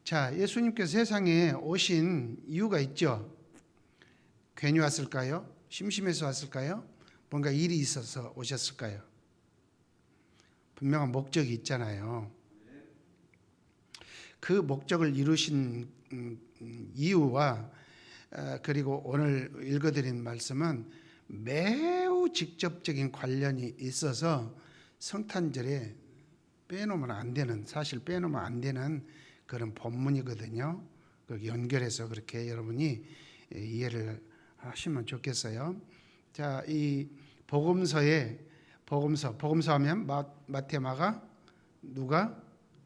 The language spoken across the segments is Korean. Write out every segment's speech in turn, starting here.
자, 예수님께서 세상에 오신 이유가 있죠. 괜히 왔을까요? 심심해서 왔을까요? 뭔가 일이 있어서 오셨을까요? 분명한 목적이 있잖아요. 그 목적을 이루신 이유와 그리고 오늘 읽어드린 말씀은 매우 직접적인 관련이 있어서 성탄절에 빼놓으면 안 되는, 사실 빼놓으면 안 되는 그런 본문이거든요. 연결해서 그렇게 여러분이 이해를 하시면 좋겠어요. 자, 이 복음서에 복음서 하면 마태, 마가, 누가,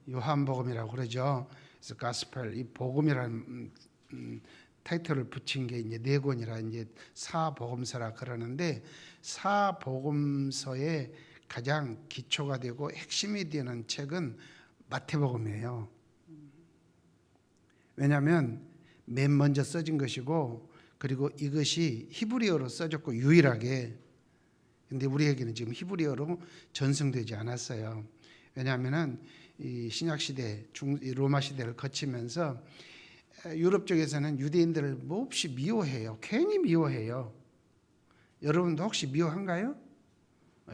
요한복음이라고 그러죠. 그래서 가스펠, 이 복음이라는 타이틀을 붙인 게 이제 네 권이라 이제 사복음서라 그러는데, 사복음서의 가장 기초가 되고 핵심이 되는 책은 마태복음이에요. 왜냐하면 맨 먼저 써진 것이고, 그리고 이것이 히브리어로 써졌고 유일하게, 근데 우리에게는 지금 히브리어로 전승되지 않았어요. 왜냐하면은 이 신약 시대, 로마 시대를 거치면서 유럽 쪽에서는 유대인들을 몹시 미워해요. 괜히 미워해요. 여러분도 혹시 미워한가요?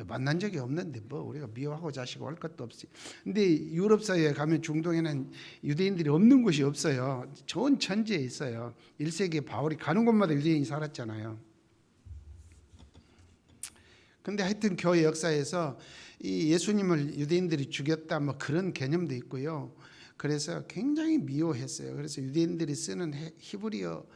만난 적이 없는데 뭐 우리가 미워하고 자시고 할 것도 없지. 근데 유럽 사회에 가면 중동에는 유대인들이 없는 곳이 없어요. 전 천지에 있어요. 1세기에 바울이 가는 곳마다 유대인이 살았잖아요. 근데 하여튼 교회 역사에서 이 예수님을 유대인들이 죽였다 뭐 그런 개념도 있고요. 그래서 굉장히 미워했어요. 그래서 유대인들이 쓰는 히브리어죠.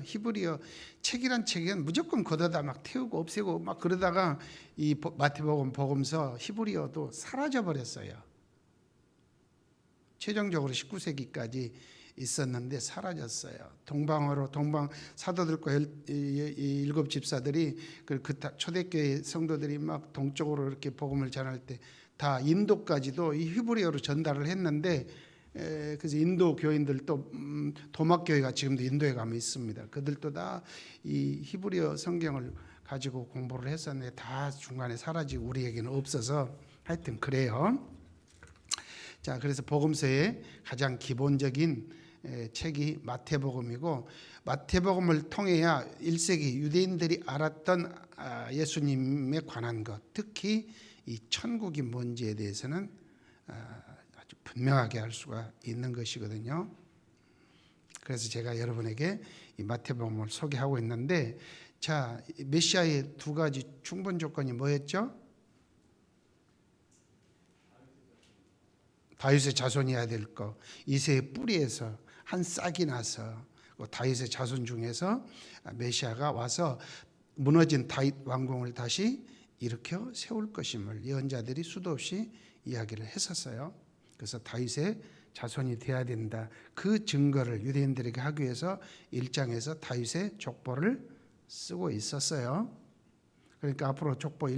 히브리어 책이란 책은 무조건 걷어다 막 태우고 없애고 막 그러다가 이 마태복음 복음서 히브리어도 사라져 버렸어요. 최종적으로 19세기까지 있었는데 사라졌어요. 동방 사도들과 일곱 집사들이 그 초대교회 성도들이 막 동쪽으로 이렇게 복음을 전할 때 다 인도까지도 이 히브리어로 전달을 했는데, 그래서 인도 교인들도 도막교회가 지금도 인도에 가면 있습니다. 그들도 다 이 히브리어 성경을 가지고 공부를 했었는데 다 중간에 사라지고 우리에게는 없어서 하여튼 그래요. 자, 그래서 복음서의 가장 기본적인 책이 마태복음이고, 마태복음을 통해야 1세기 유대인들이 알았던 예수님에 관한 것, 특히 이 천국이 뭔지에 대해서는 아주 분명하게 알 수가 있는 것이거든요. 그래서 제가 여러분에게 이 마태복음을 소개하고 있는데, 자, 메시아의 두 가지 충분 조건이 뭐였죠? 다윗의 자손이어야 될 거, 이새의 뿌리에서 한 싹이 나서 다윗의 자손 중에서 메시아가 와서 무너진 다윗 왕궁을 다시 일으켜 세울 것임을 예언자들이 수도 없이 이야기를 했었어요. 그래서 다윗의 자손이 돼야 된다. 그 증거를 유대인들에게 하기 위해서 1장에서 다윗의 족보를 쓰고 있었어요. 그러니까 앞으로 족보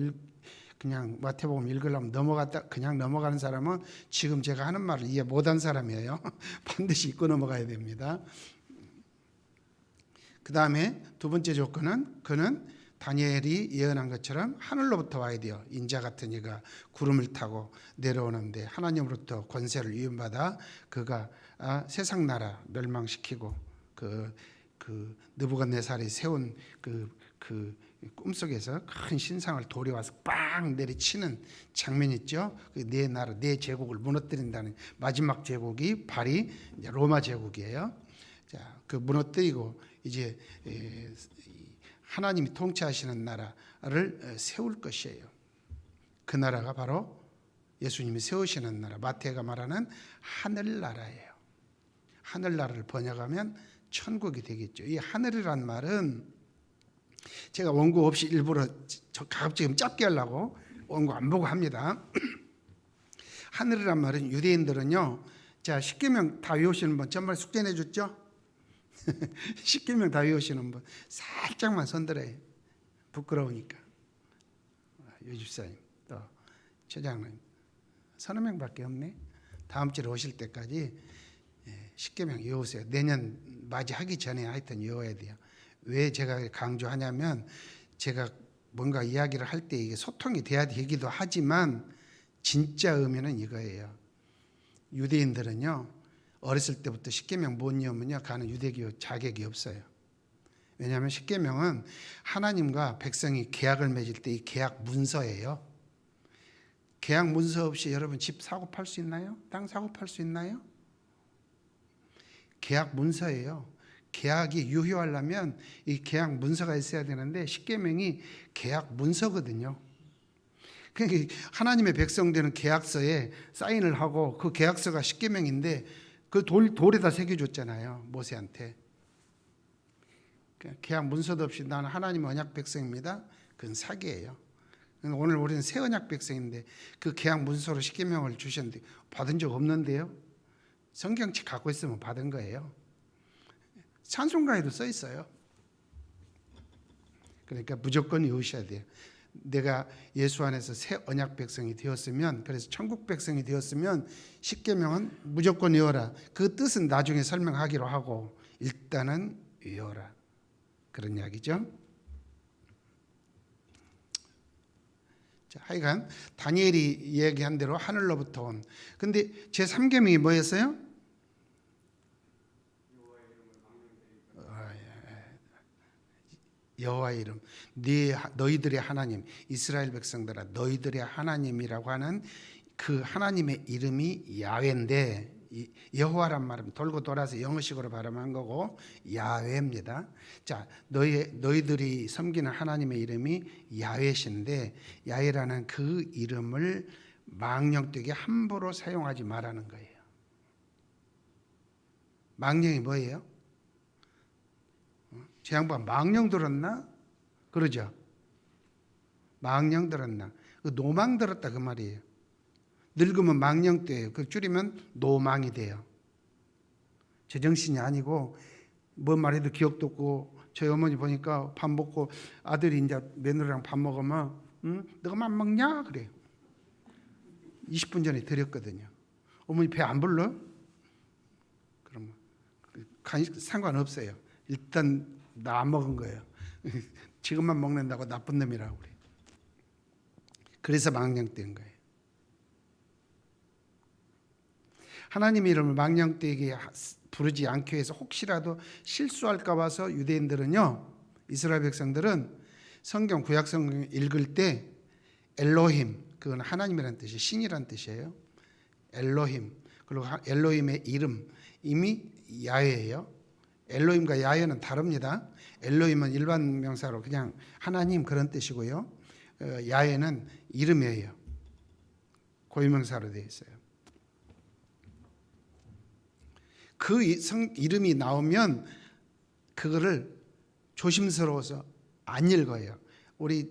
그냥 마태복음 읽으려면 그냥 넘어가는 사람은 지금 제가 하는 말을 이해 못한 사람이에요. 반드시 읽고 넘어가야 됩니다. 그 다음에 두 번째 조건은 그는 다니엘이 예언한 것처럼 하늘로부터 와야 돼요. 인자 같은 이가 구름을 타고 내려오는데 하나님으로부터 권세를 위임받아 그가 세상 나라 멸망시키고 그 느부갓네살이 세운 그 꿈속에서 큰 신상을 도려와서 빵 내리치는 장면 있죠. 네 나라, 네 제국을 무너뜨린다는 마지막 제국이 바로 이제 로마 제국이에요. 자, 그 무너뜨리고 이제 하나님이 통치하시는 나라를 세울 것이에요. 그 나라가 바로 예수님이 세우시는 나라, 마태가 말하는 하늘나라예요. 하늘나라를 번역하면 천국이 되겠죠. 이 하늘이란 말은 제가 원고 없이 일부러 가급적 짧게 하려고 원고 안 보고 합니다. 하늘이란 말은 유대인들은요, 자, 십계명 다 외우시는 분, 전말 숙제 내줬죠? 십계명 다 외우시는 분 살짝만 손들어요. 부끄러우니까. 유집사님, 또 처장님, 서너 명밖에 없네. 다음 주에 오실 때까지 십계명 외우세요. 내년 맞이하기 전에 하여튼 외워야 돼요. 왜 제가 강조하냐면, 제가 뭔가 이야기를 할 때 이게 소통이 돼야 되기도 하지만 진짜 의미는 이거예요. 유대인들은요 어렸을 때부터 십계명 못 외우면요 가는 유대교 자격이 없어요. 왜냐하면 십계명은 하나님과 백성이 계약을 맺을 때 이 계약 문서예요. 계약 문서 없이 여러분 집 사고 팔 수 있나요? 땅 사고 팔 수 있나요? 계약 문서예요. 계약이 유효하려면 이 계약 문서가 있어야 되는데 십계명이 계약 문서거든요. 그러니까 하나님의 백성들은 계약서에 사인을 하고 그 계약서가 십계명인데 그 돌에다 새겨줬잖아요. 모세한테. 계약 문서도 없이 나는 하나님의 언약 백성입니다. 그건 사기예요. 오늘 우리는 새 언약 백성인데 그 계약 문서로 십계명을 주셨는데 받은 적 없는데요. 성경책 갖고 있으면 받은 거예요. 찬송가에도 써 있어요. 그러니까 무조건 외우셔야 돼요. 내가 예수 안에서 새 언약 백성이 되었으면, 그래서 천국 백성이 되었으면 십계명은 무조건 외워라. 그 뜻은 나중에 설명하기로 하고 일단은 외워라. 그런 이야기죠. 자, 하여간 다니엘이 이야기한 대로 하늘로부터 온. 근데 제3계명이 뭐였어요? 여호와의 이름. 너희들의 하나님, 이스라엘 백성들아 너희들의 하나님이라고 하는 그 하나님의 이름이 야훼인데, 여호와란 말은 돌고 돌아서 영어식으로 발음한 거고 야훼입니다. 자, 너희들이 섬기는 하나님의 이름이 야훼신데, 야훼라는 그 이름을 망령되게 함부로 사용하지 말라는 거예요. 망령이 뭐예요? 제 양반 망령 들었나? 그러죠. 망령 들었나? 노망 들었다 그 말이에요. 늙으면 망령돼요. 그 줄이면 노망이 돼요. 제정신이 아니고 뭔 말해도 기억도 없고, 저희 어머니 보니까 밥 먹고 아들이 이제 며느리랑 밥 먹으면 너가 밥 먹냐? 그래요. 20분 전에 드렸거든요. 어머니 배 안 불러? 그러면 상관없어요. 일단 나 안 먹은 거예요. 지금만 먹는다고 나쁜 놈이라고 그래요. 그래서 망령된 거예요. 하나님의 이름을 망령되게 부르지 않기 위해서 혹시라도 실수할까 봐서 유대인들은요, 이스라엘 백성들은 성경 구약 성경 읽을 때 엘로힘, 그건 하나님이라는 뜻이에요. 신이라는 뜻이에요. 엘로힘. 그리고 엘로힘의 이름 이미 야훼예요. 엘로힘과 야훼는 다릅니다. 엘로힘은 일반 명사로 그냥 하나님 그런 뜻이고요. 야훼는 이름이에요. 고유명사로 되어 있어요. 그 이름이 나오면 그거를 조심스러워서 안 읽어요. 우리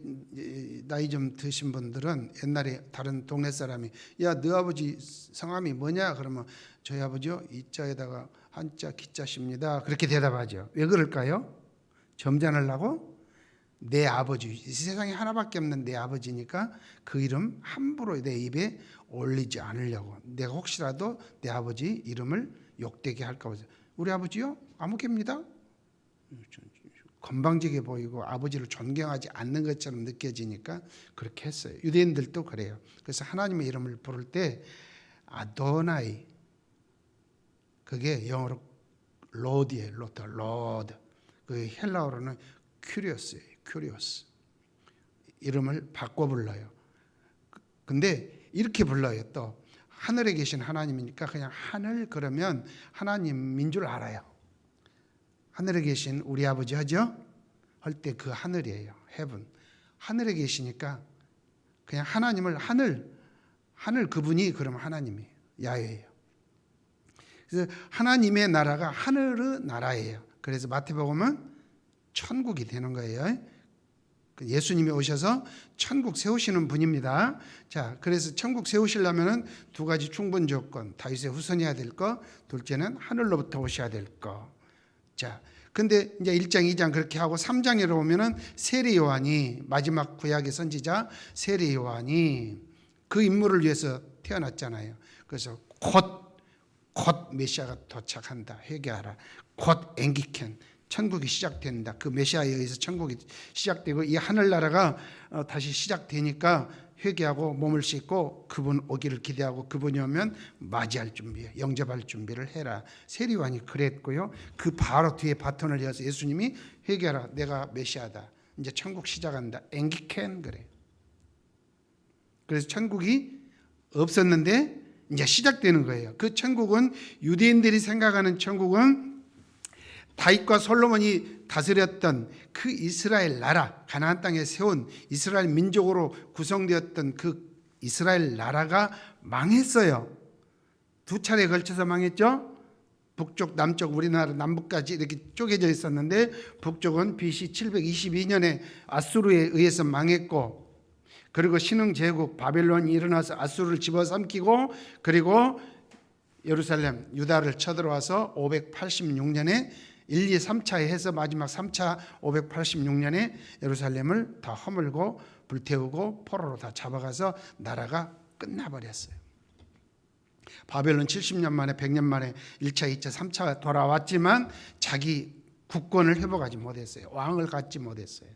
나이 좀 드신 분들은 옛날에 다른 동네 사람이 야, 너 아버지 성함이 뭐냐? 그러면 저희 아버지요 이자에다가 한자 기자십니다. 그렇게 대답하죠. 왜 그럴까요? 점잖으려고? 내 아버지, 이 세상에 하나밖에 없는 내 아버지니까 그 이름 함부로 내 입에 올리지 않으려고. 내가 혹시라도 내 아버지 이름을 욕되게 할까 봐. 우리 아버지요? 아무개입니다. 건방지게 보이고 아버지를 존경하지 않는 것처럼 느껴지니까 그렇게 했어요. 유대인들도 그래요. 그래서 하나님의 이름을 부를 때 아도나이, 그게 영어로 로드예요. 로드. 그 헬라어로는 큐리오스예요. 큐리오스. 이름을 바꿔 불러요. 근데 이렇게 불러요. 또 하늘에 계신 하나님이니까 그냥 하늘 그러면 하나님인 줄 알아요. 하늘에 계신 우리 아버지 하죠? 할 때 그 하늘이에요. heaven. 하늘에 계시니까 그냥 하나님을 하늘 그분이 그러면 하나님이에요. 야훼예요. 그래서 하나님의 나라가 하늘의 나라예요. 그래서 마태복음은 천국이 되는 거예요. 예수님이 오셔서 천국 세우시는 분입니다. 자, 그래서 천국 세우시려면은 두 가지 충분 조건. 다윗의 후손이어야 될 거, 둘째는 하늘로부터 오셔야 될 거. 자, 근데 이제 1장, 2장 그렇게 하고 3장에 오면은 세례 요한이, 마지막 구약의 선지자 세례 요한이 그 인물을 위해서 태어났잖아요. 그래서 곧 메시아가 도착한다. 회개하라. 곧 앵기켄. 천국이 시작된다. 그 메시아에 의해서 천국이 시작되고 이 하늘나라가 다시 시작되니까 회개하고 몸을 씻고 그분 오기를 기대하고 그분이 오면 맞이할 준비, 영접할 준비를 해라. 세리요한이 그랬고요. 그 바로 뒤에 바톤을 이어서 예수님이 회개하라. 내가 메시아다. 이제 천국 시작한다. 앵기켄 그래. 그래서 천국이 없었는데 이제 시작되는 거예요. 그 천국은 유대인들이 생각하는 천국은 다윗과 솔로몬이 다스렸던 그 이스라엘 나라, 가나안 땅에 세운 이스라엘 민족으로 구성되었던 그 이스라엘 나라가 망했어요. 두 차례에 걸쳐서 망했죠. 북쪽, 남쪽, 우리나라 남북까지 이렇게 쪼개져 있었는데 북쪽은 BC 722년에 아수르에 의해서 망했고, 그리고 신흥 제국 바벨론이 일어나서 아수르를 집어삼키고, 그리고 예루살렘 유다를 쳐들어와서 586년에 1, 2, 3차에 해서 마지막 3차 586년에 예루살렘을 다 허물고 불태우고 포로로 다 잡아가서 나라가 끝나버렸어요. 바벨론 70년 만에 100년 만에 1차, 2차, 3차 돌아왔지만 자기 국권을 회복하지 못했어요. 왕을 갖지 못했어요.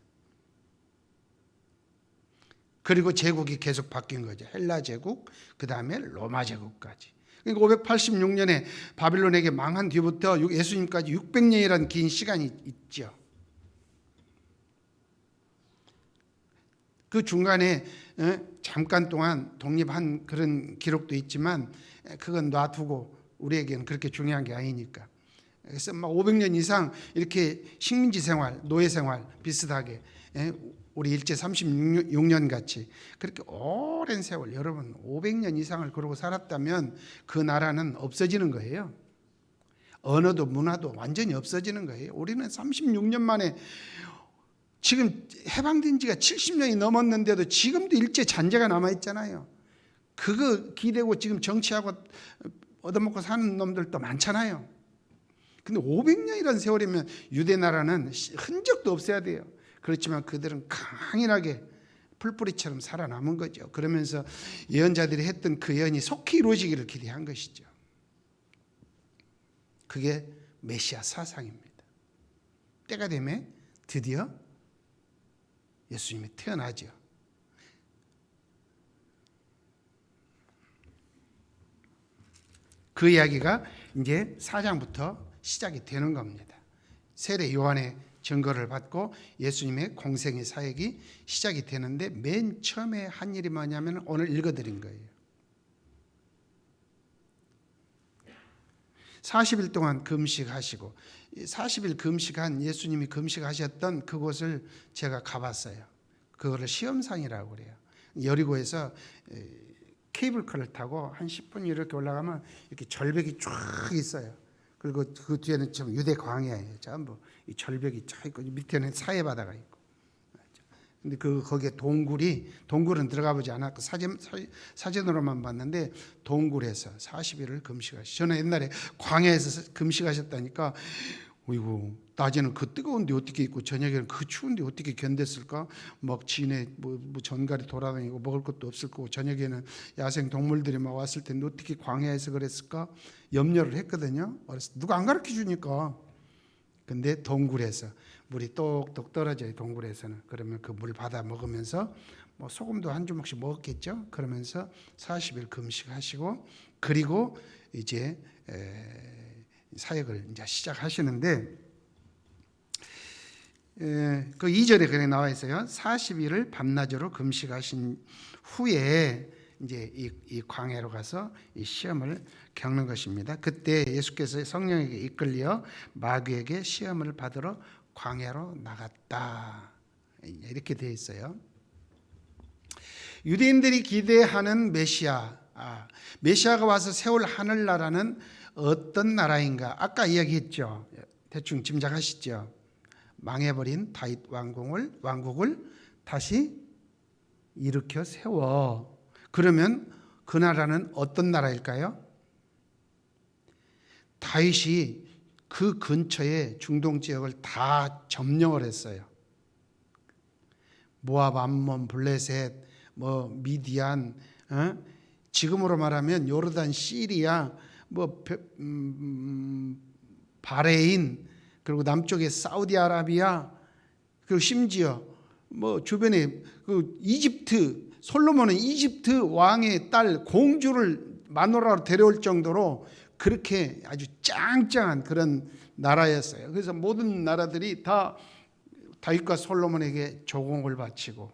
그리고 제국이 계속 바뀐 거죠. 헬라 제국, 그 다음에 로마 제국까지. 그러니까 586년에 바빌론에게 망한 뒤부터 예수님까지 600년이라는 긴 시간이 있죠. 그 중간에 잠깐 동안 독립한 그런 기록도 있지만 그건 놔두고 우리에게는 그렇게 중요한 게 아니니까. 그래서 막 500년 이상 이렇게 식민지 생활, 노예 생활 비슷하게 우리 일제 36년 같이 그렇게 오랜 세월, 여러분 500년 이상을 그러고 살았다면 그 나라는 없어지는 거예요. 언어도 문화도 완전히 없어지는 거예요. 우리는 36년 만에 지금 해방된 지가 70년이 넘었는데도 지금도 일제 잔재가 남아있잖아요. 그거 기대고 지금 정치하고 얻어먹고 사는 놈들도 많잖아요. 근데 500년이라는 세월이면 유대 나라는 흔적도 없어야 돼요. 그렇지만 그들은 강인하게 풀뿌리처럼 살아남은 거죠. 그러면서 예언자들이 했던 그 예언이 속히 이루어지기를 기대한 것이죠. 그게 메시아 사상입니다. 때가 되면 드디어 예수님이 태어나죠. 그 이야기가 이제 4장부터 시작이 되는 겁니다. 세례 요한의 증거를 받고 예수님의 공생의 사역이 시작이 되는데 맨 처음에 한 일이 뭐냐면 오늘 읽어드린 거예요. 40일 동안 금식하시고 40일 금식한 예수님이 금식하셨던 그곳을 제가 가봤어요. 그거를 시험산이라고 그래요. 여리고에서 케이블카를 타고 한 10분 이렇게 올라가면 이렇게 절벽이 쫙 있어요. 그리고 그 뒤에는 좀 유대 광야예요. 전부 이 절벽이 쫙 있고 밑에는 사해 바다가 있고. 근데 거기에 동굴은 들어가 보지 않았고 사진으로만 봤는데 동굴에서 40일을 금식하시. 저는 옛날에 광야에서 금식하셨다니까, 어이구 낮에는 그 뜨거운데 어떻게 있고 저녁에는 그 추운데 어떻게 견뎠을까? 막 진에 뭐 전갈이 돌아다니고 먹을 것도 없을 거고 저녁에는 야생 동물들이 막 왔을 텐데 어떻게 광야에서 그랬을까? 염려를 했거든요. 그래서 누가 안 가르쳐 주니까. 근데 동굴에서 물이 똑똑 떨어져요. 동굴에서는. 그러면 그 물 받아 먹으면서 뭐 소금도 한 주먹씩 먹었겠죠. 그러면서 40일 금식하시고 그리고 이제 사역을 이제 시작하시는데 그 2절에 그래 나와 있어요. 40일을 밤낮으로 금식하신 후에 이제 이 광야로 가서 이 시험을 겪는 것입니다. 그때 예수께서 성령에게 이끌려 마귀에게 시험을 받으러 광야로 나갔다. 이렇게 되어 있어요. 유대인들이 기대하는 메시아가 와서 세울 하늘나라는 어떤 나라인가? 아까 이야기했죠. 대충 짐작하시죠. 망해버린 다윗 왕국을 다시 일으켜 세워. 그러면 그 나라는 어떤 나라일까요? 다윗이 그 근처에 중동 지역을 다 점령을 했어요. 모압, 암몬, 블레셋, 미디안, 지금으로 말하면 요르단, 시리아, 바레인, 그리고 남쪽에 사우디아라비아, 그리고 심지어 주변에 그 이집트 솔로몬은 이집트 왕의 딸 공주를 마누라로 데려올 정도로 그렇게 아주 짱짱한 그런 나라였어요. 그래서 모든 나라들이 다 다윗과 솔로몬에게 조공을 바치고,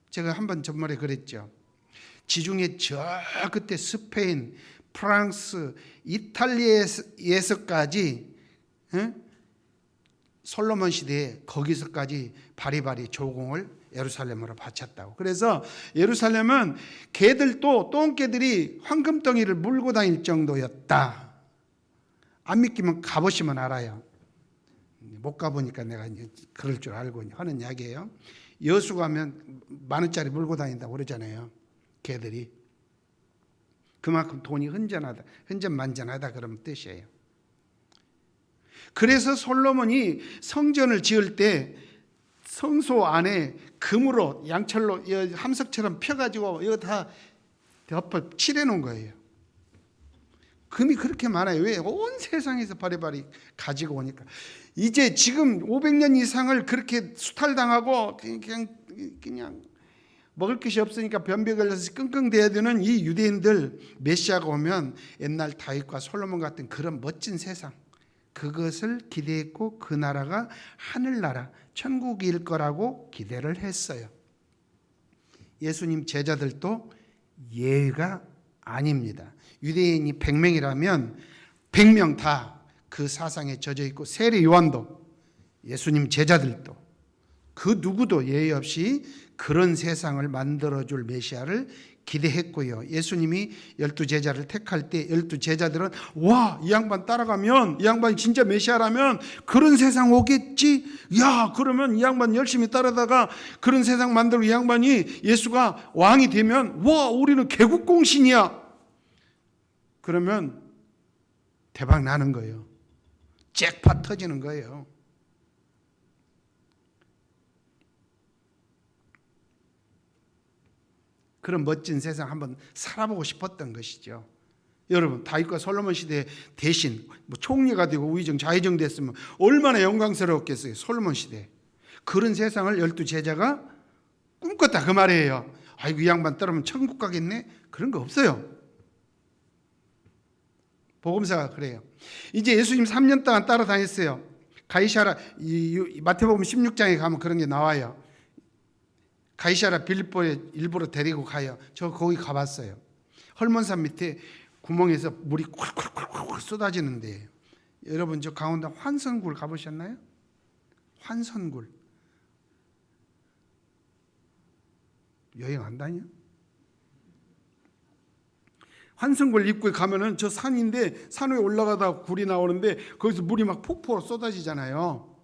제가 한번 전말에 그랬죠. 지중해 저 끝에 스페인, 프랑스, 이탈리아에서까지 솔로몬 시대에 거기서까지 바리바리 조공을 예루살렘으로 바쳤다고. 그래서 예루살렘은 개들도 똥개들이 황금덩이를 물고 다닐 정도였다. 안 믿기면 가보시면 알아요. 못 가보니까 내가 그럴 줄 알고 하는 이야기예요. 여수 가면 10,000원짜리 물고 다닌다고 그러잖아요. 개들이. 그만큼 돈이 흔전만전하다 그런 뜻이에요. 그래서 솔로몬이 성전을 지을 때 성소 안에 금으로 양철로 함석처럼 펴가지고 이거 다 덮어 칠해놓은 거예요. 금이 그렇게 많아요. 왜? 온 세상에서 바리바리 가지고 오니까. 이제 지금 500년 이상을 그렇게 수탈당하고 그냥 먹을 것이 없으니까 변비에 걸려서 끙끙대야 되는 이 유대인들, 메시아가 오면 옛날 다윗과 솔로몬 같은 그런 멋진 세상, 그것을 기대했고 그 나라가 하늘나라, 천국일 거라고 기대를 했어요. 예수님 제자들도 예외가 아닙니다. 유대인이 100명이라면 100명 다 그 사상에 젖어 있고, 세례 요한도, 예수님 제자들도, 그 누구도 예외 없이 그런 세상을 만들어줄 메시아를 기대했고요. 예수님이 12제자를 택할 때 12제자들은 와, 이 양반 따라가면, 이 양반이 진짜 메시아라면 그런 세상 오겠지. 야, 그러면 이 양반 열심히 따라다가 그런 세상 만들고 이 양반이 예수가 왕이 되면 와, 우리는 개국공신이야. 그러면 대박 나는 거예요. 잭팟 터지는 거예요. 그런 멋진 세상 한번 살아보고 싶었던 것이죠. 여러분, 다윗과 솔로몬 시대 대신 총리가 되고 우의정 좌의정 됐으면 얼마나 영광스러웠겠어요. 솔로몬 시대. 그런 세상을 12제자가 꿈꿨다 그 말이에요. 아이고, 이 양반 따르면 천국 가겠네? 그런 거 없어요. 복음서가 그래요. 이제 예수님 3년 동안 따라다녔어요. 가이사라, 마태복음 16장에 가면 그런 게 나와요. 가이사라 빌립보에 일부러 데리고 가요. 저 거기 가봤어요. 헐몬산 밑에 구멍에서 물이 콸콸콸콸 쏟아지는데, 여러분 저 강원도 환선굴 가보셨나요? 환선굴 여행 안 다녀? 환선굴 입구에 가면은 저 산인데 산 위에 올라가다 굴이 나오는데 거기서 물이 막 폭포로 쏟아지잖아요.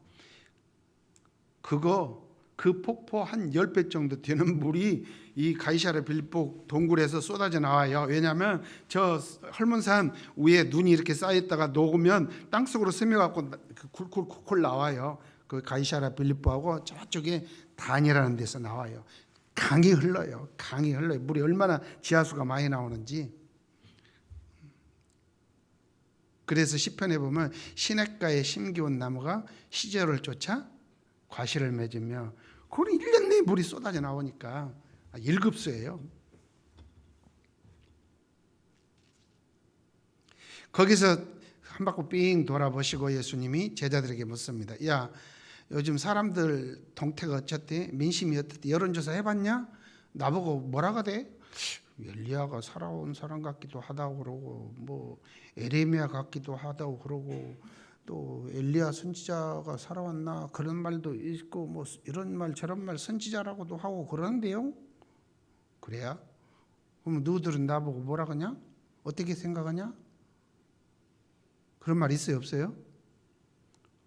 그 폭포 한 10배 정도 되는 물이 이 가이사랴 빌립보 동굴에서 쏟아져 나와요. 왜냐하면 저 헐몬산 위에 눈이 이렇게 쌓였다가 녹으면 땅속으로 스며갖고 쿨쿨쿨 나와요. 그 가이사랴 빌립보하고 저쪽에 단이라는 데서 나와요. 강이 흘러요. 물이 얼마나 지하수가 많이 나오는지. 그래서 시편에 보면 시냇가에 심기운 나무가 시절을 쫓아 과실을 맺으며, 그건 1년 내에 물이 쏟아져 나오니까 1급수예요. 거기서 한 바퀴 삥 돌아보시고 예수님이 제자들에게 묻습니다. 야, 요즘 사람들 동태가 어쨌대? 민심이 어떻대? 여론조사 해봤냐? 나보고 뭐라 하대? 엘리야가 살아온 사람 같기도 하다고 그러고, 뭐 에레미야 같기도 하다고 그러고, 또 엘리야 선지자가 살아왔나 그런 말도 있고, 뭐 이런 말 저런 말 선지자라고도 하고 그러는데요. 그래야? 그럼 너희들은 나보고 뭐라 하냐? 어떻게 생각하냐? 그런 말 있어요, 없어요?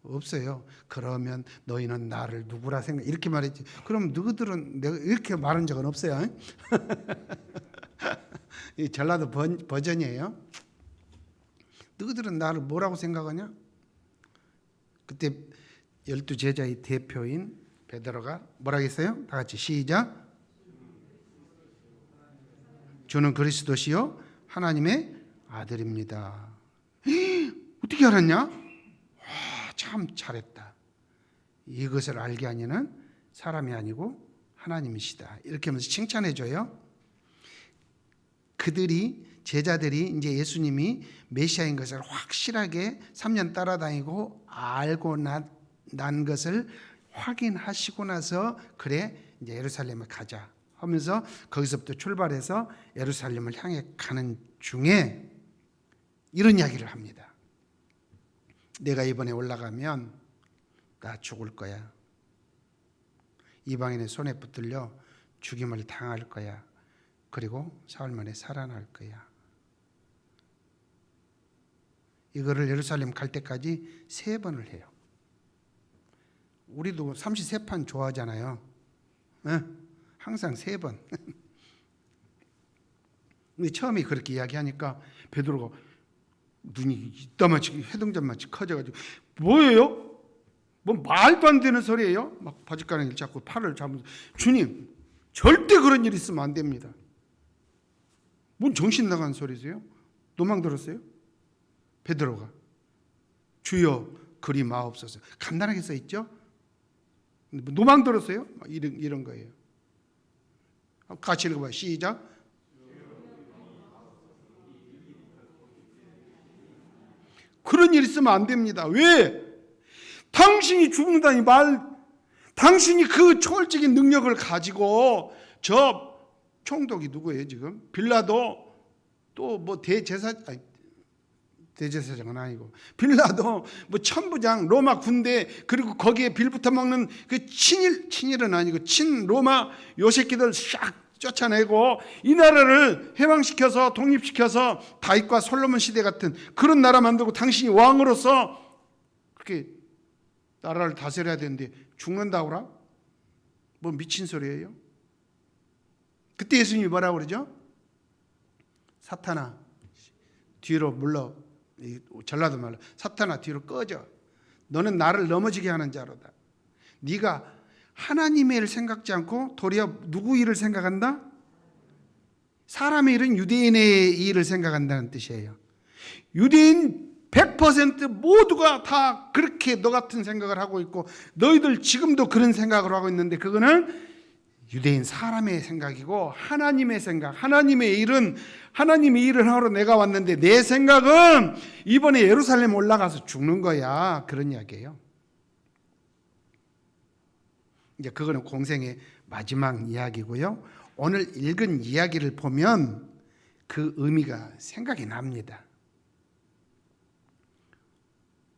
없어요. 그러면 너희는 나를 누구라 생각? 이렇게 말했지. 그럼 너희들은 내가 이렇게 말한 적은 없어요. 이 전라도 버전이에요. 너희들은 나를 뭐라고 생각하냐? 그때 12제자의 대표인 베드로가 뭐라고 했어요? 다 같이 시작. 주는 그리스도시요 하나님의 아들입니다. 어떻게 알았냐? 참 잘했다. 이것을 알게 하니는 사람이 아니고 하나님이시다. 이렇게 하면서 칭찬해 줘요. 제자들이 이제 예수님이 메시아인 것을 확실하게 3년 따라다니고 알고 난 것을 확인하시고 나서 그래 이제 예루살렘에 가자 하면서 거기서부터 출발해서 예루살렘을 향해 가는 중에 이런 이야기를 합니다. 내가 이번에 올라가면 나 죽을 거야. 이방인의 손에 붙들려 죽임을 당할 거야. 그리고 사흘 만에 살아날 거야. 이거를 예루살렘 갈 때까지 3번을 해요. 우리도 33판 좋아하잖아요. 항상 3번. 근데 처음에 그렇게 이야기하니까 베드로가 눈이 이따마치 해동전마치 커져가지고 뭐예요? 뭐 말도 안 되는 소리예요? 막 바짓가랑이를 잡고 팔을 잡으면서 주님 절대 그런 일 있으면 안 됩니다. 뭔 정신 나간 소리세요? 노망 들었어요? 베드로가 주여 그리 마옵소서. 간단하게 써 있죠? 노망 들었어요? 이런 거예요. 같이 읽어봐요. 시작. 그런 일 있으면 안 됩니다. 왜? 당신이 죽는다니 당신이 그 초월적인 능력을 가지고 저 총독이 누구예요 지금? 빌라도 또 뭐 대제사장은 아니고 빌라도 뭐 천부장 로마 군대 그리고 거기에 빌붙어 먹는 그 친일은 아니고 친 로마 요 새끼들 싹 쫓아내고 이 나라를 해방시켜서 독립시켜서 다윗과 솔로몬 시대 같은 그런 나라 만들고 당신이 왕으로서 그렇게 나라를 다스려야 되는데 죽는다고라? 뭐 미친 소리예요? 그때 예수님이 뭐라고 그러죠? 사탄아 뒤로 물러. 전라도 말로 사탄아 뒤로 꺼져. 너는 나를 넘어지게 하는 자로다. 네가 하나님의 일을 생각지 않고 도리어 누구 일을 생각한다? 사람의 일은 유대인의 일을 생각한다는 뜻이에요. 유대인 100% 모두가 다 그렇게 너 같은 생각을 하고 있고 너희들 지금도 그런 생각을 하고 있는데 그거는 유대인 사람의 생각이고 하나님의 생각, 하나님의 일은 하나님의 일을 하러 내가 왔는데 내 생각은 이번에 예루살렘 올라가서 죽는 거야. 그런 이야기예요. 이제 그거는 공생의 마지막 이야기고요. 오늘 읽은 이야기를 보면 그 의미가 생각이 납니다.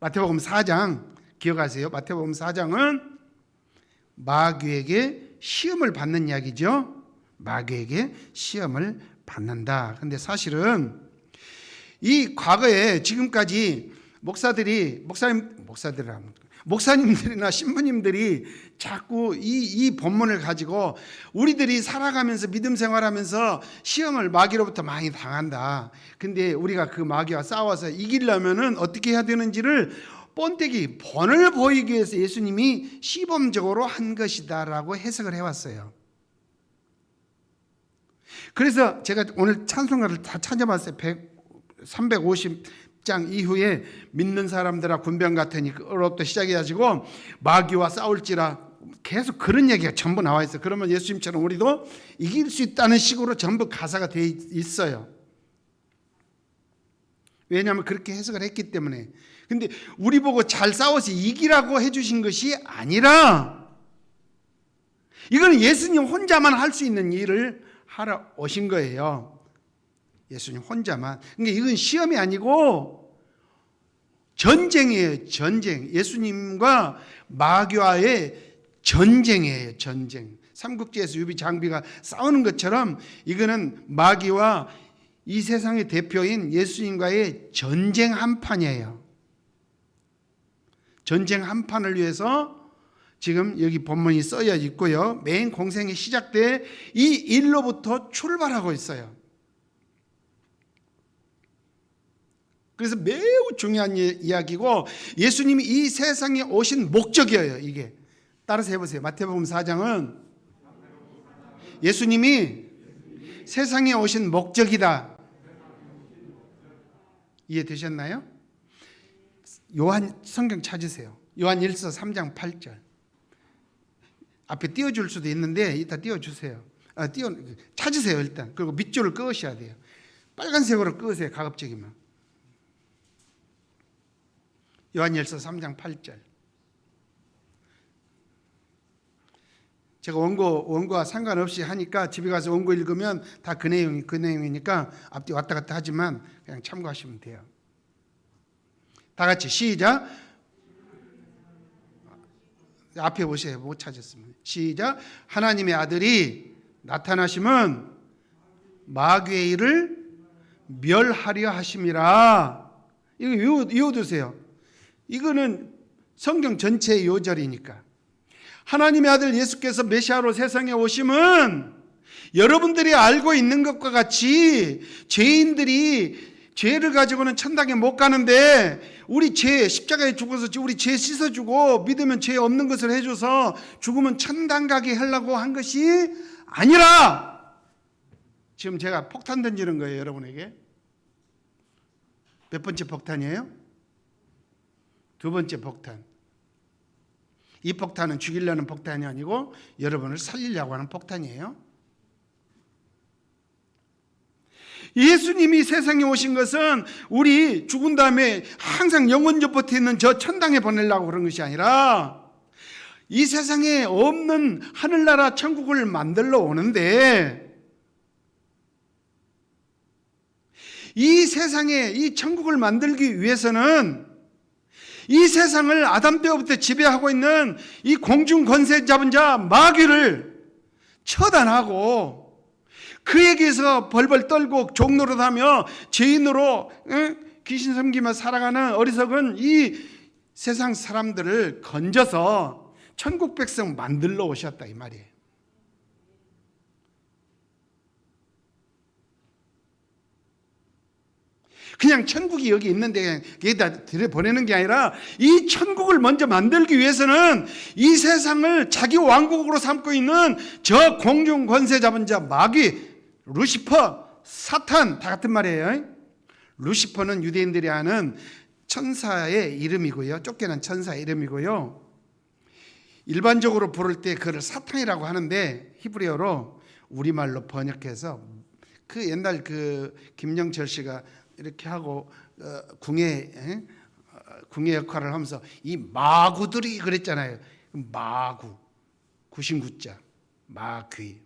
마태복음 4장 기억하세요? 마태복음 4장은 마귀에게 시험을 받는 이야기죠. 마귀에게 시험을 받는다. 근데 사실은 이 과거에 지금까지 목사님들이나 신부님들이 자꾸 이 본문을 가지고 우리들이 살아가면서 믿음 생활하면서 시험을 마귀로부터 많이 당한다. 근데 우리가 그 마귀와 싸워서 이기려면은 어떻게 해야 되는지를 번을 보이기 위해서 예수님이 시범적으로 한 것이다라고 해석을 해왔어요. 그래서 제가 오늘 찬송가를 다 찾아봤어요. 350장 이후에 믿는 사람들아 군병 같으니로부터 시작해가지고 마귀와 싸울지라 계속 그런 얘기가 전부 나와 있어요. 그러면 예수님처럼 우리도 이길 수 있다는 식으로 전부 가사가 되어 있어요. 왜냐하면 그렇게 해석을 했기 때문에. 근데 우리 보고 잘 싸워서 이기라고 해주신 것이 아니라 이거는 예수님 혼자만 할 수 있는 일을 하러 오신 거예요. 예수님 혼자만. 그러니까 이건 시험이 아니고 전쟁이에요. 전쟁. 예수님과 마귀와의 전쟁이에요. 전쟁. 삼국지에서 유비 장비가 싸우는 것처럼 이거는 마귀와 이 세상의 대표인 예수님과의 전쟁 한판이에요. 전쟁 한판을 위해서 지금 여기 본문이 써져 있고요. 메인 공생이 시작돼 이 일로부터 출발하고 있어요. 그래서 매우 중요한 이야기고 예수님이 이 세상에 오신 목적이에요. 이게 따라서 해보세요. 마태복음 4장은 예수님이 세상에 오신 목적이다. 이해되셨나요? 요한 성경 찾으세요. 요한 1서 3장 8절. 앞에 띄워줄 수도 있는데 이따 띄워주세요. 찾으세요 일단. 그리고 밑줄을 그으셔야 돼요. 빨간색으로 그으세요. 가급적이면. 요한일서 3장 8절. 제가 원고와 상관없이 하니까 집에 가서 원고 읽으면 다 그 내용이니까 앞뒤 왔다 갔다 하지만 그냥 참고하시면 돼요. 다 같이 시작. 앞에 보세요. 못 찾았으면. 시작. 하나님의 아들이 나타나심은 마귀의 일을 멸하려 하심이라. 이거 외워두세요. 이거는 성경 전체의 요절이니까. 하나님의 아들 예수께서 메시아로 세상에 오심은 여러분들이 알고 있는 것과 같이 죄인들이 죄를 가지고는 천당에 못 가는데 우리 죄 십자가에 죽어서 우리 죄 씻어주고 믿으면 죄 없는 것을 해줘서 죽으면 천당 가게 하려고 한 것이 아니라, 지금 제가 폭탄 던지는 거예요. 여러분에게. 몇 번째 폭탄이에요? 두 번째 폭탄. 이 폭탄은 죽이려는 폭탄이 아니고 여러분을 살리려고 하는 폭탄이에요. 예수님이 세상에 오신 것은 우리 죽은 다음에 항상 영원히 붙어 있는 저 천당에 보내려고 그런 것이 아니라 이 세상에 없는 하늘나라 천국을 만들러 오는데, 이 세상에 이 천국을 만들기 위해서는 이 세상을 아담 때부터 지배하고 있는 이 공중 권세 잡은 자 마귀를 처단하고 그에게서 벌벌 떨고 종노릇하며 죄인으로 귀신 섬기며 살아가는 어리석은 이 세상 사람들을 건져서 천국 백성 만들러 오셨다 이 말이에요. 그냥 천국이 여기 있는데 여기다 들여보내는 게 아니라 이 천국을 먼저 만들기 위해서는 이 세상을 자기 왕국으로 삼고 있는 저 공중 권세 잡은 자 마귀, 루시퍼, 사탄 다 같은 말이에요. 루시퍼는 유대인들이 아는 천사의 이름이고요. 쫓겨난 천사의 이름이고요. 일반적으로 부를 때 그를 사탄이라고 하는데 히브리어로 우리말로 번역해서 그 옛날 그 김영철 씨가 이렇게 하고 궁예 역할을 하면서 이 마구들이 그랬잖아요. 마구, 99자, 마귀.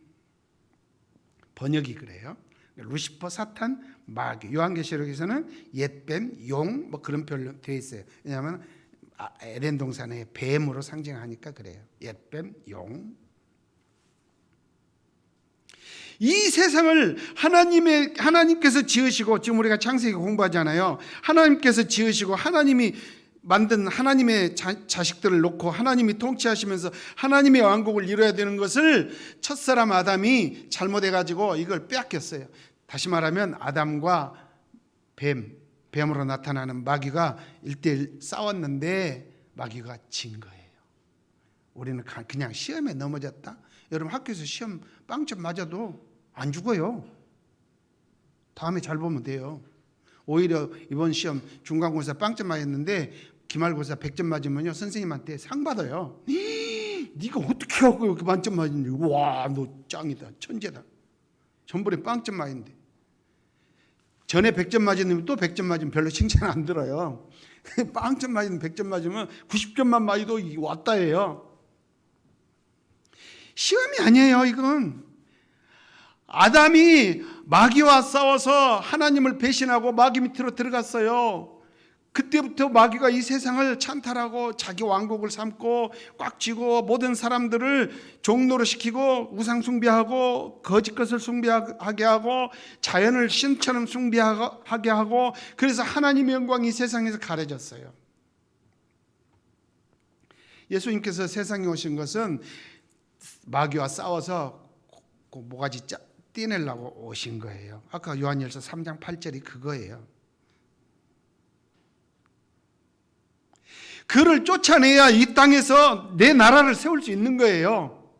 번역이 그래요. 루시퍼, 사탄, 마귀. 요한계시록에서는 옛뱀, 용 뭐 그런 표현로 되어 있어요. 왜냐하면 에덴 동산의 뱀으로 상징하니까 그래요. 옛뱀, 용. 이 세상을 하나님께서 지으시고, 지금 우리가 창세기 공부하잖아요. 하나님께서 지으시고 하나님이 만든 하나님의 자식들을 놓고 하나님이 통치하시면서 하나님의 왕국을 이루어야 되는 것을 첫사람 아담이 잘못해가지고 이걸 빼앗겼어요. 다시 말하면 아담과 뱀으로 나타나는 마귀가 1대1 싸웠는데 마귀가 진 거예요. 우리는 그냥 시험에 넘어졌다. 여러분 학교에서 시험 빵점 맞아도 안 죽어요. 다음에 잘 보면 돼요. 오히려 이번 시험 중간고사 빵점 맞았는데 기말고사 100점 맞으면요 선생님한테 상 받아요. 네가 어떻게 하고 이렇게 만점 맞았니? 와, 너 짱이다, 천재다. 전번에 빵점 맞았는데 전에 100점 맞았는데 또 100점 맞으면 별로 칭찬 안 들어요. 빵점 맞으면 100점 맞으면 90점만 맞아도 왔다예요. 시험이 아니에요. 이건 아담이 마귀와 싸워서 하나님을 배신하고 마귀 밑으로 들어갔어요. 그때부터 마귀가 이 세상을 찬탈하고 자기 왕국을 삼고 꽉 쥐고 모든 사람들을 종노릇 시키고 우상 숭배하고 거짓 것을 숭배하게 하고 자연을 신처럼 숭배하게 하고, 그래서 하나님의 영광이 이 세상에서 가려졌어요. 예수님께서 세상에 오신 것은 마귀와 싸워서 그 모가지 떼내려고 오신 거예요. 아까 요한일서 3장 8절이 그거예요. 그를 쫓아내야 이 땅에서 내 나라를 세울 수 있는 거예요.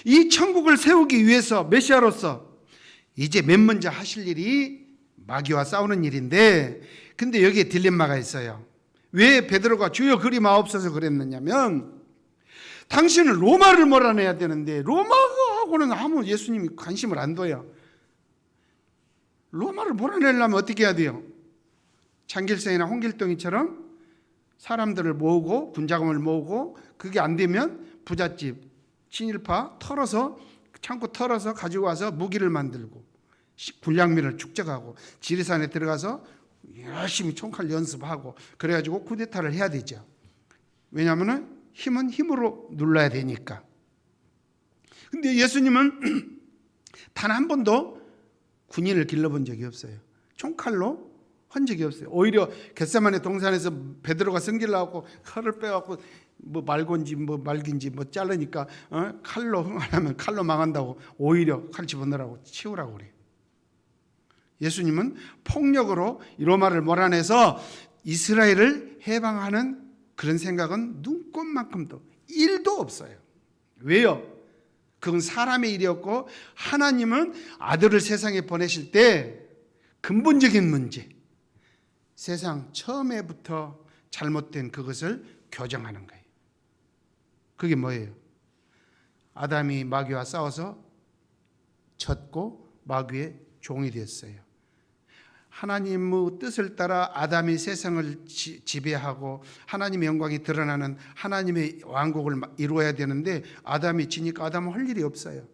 이 천국을 세우기 위해서 메시아로서 이제 맨 먼저 하실 일이 마귀와 싸우는 일인데, 근데 여기에 딜레마가 있어요. 왜 베드로가 주여 그리 마옵소서 그랬느냐면 당신은 로마를 몰아내야 되는데 로마하고는 아무 예수님이 관심을 안 둬요. 로마를 몰아내려면 어떻게 해야 돼요? 장길성이나 홍길동이처럼 사람들을 모으고 군자금을 모으고 그게 안 되면 부잣집 친일파 털어서 창고 털어서 가지고 와서 무기를 만들고 군량미를 축적하고 지리산에 들어가서 열심히 총칼 연습하고 그래가지고 쿠데타를 해야 되죠. 왜냐하면 힘은 힘으로 눌러야 되니까. 근데 예수님은 단 한 번도 군인을 길러본 적이 없어요. 총칼로 한 적이 없어요. 오히려 겟세마네 동산에서 베드로가 승질나고 칼을 빼갖고 뭐 말곤지 뭐 말긴지 뭐 자르니까 칼로 하면 칼로 망한다고 오히려 칼 집어넣으라고 치우라고 그래요. 예수님은 폭력으로 로마를 몰아내서 이스라엘을 해방하는 그런 생각은 눈꼽만큼도 1도 없어요. 왜요? 그건 사람의 일이었고 하나님은 아들을 세상에 보내실 때 근본적인 문제, 세상 처음에부터 잘못된 그것을 교정하는 거예요. 그게 뭐예요? 아담이 마귀와 싸워서 졌고 마귀의 종이 됐어요. 하나님의 뜻을 따라 아담이 세상을 지배하고 하나님의 영광이 드러나는 하나님의 왕국을 이루어야 되는데 아담이 지니까 아담은 할 일이 없어요.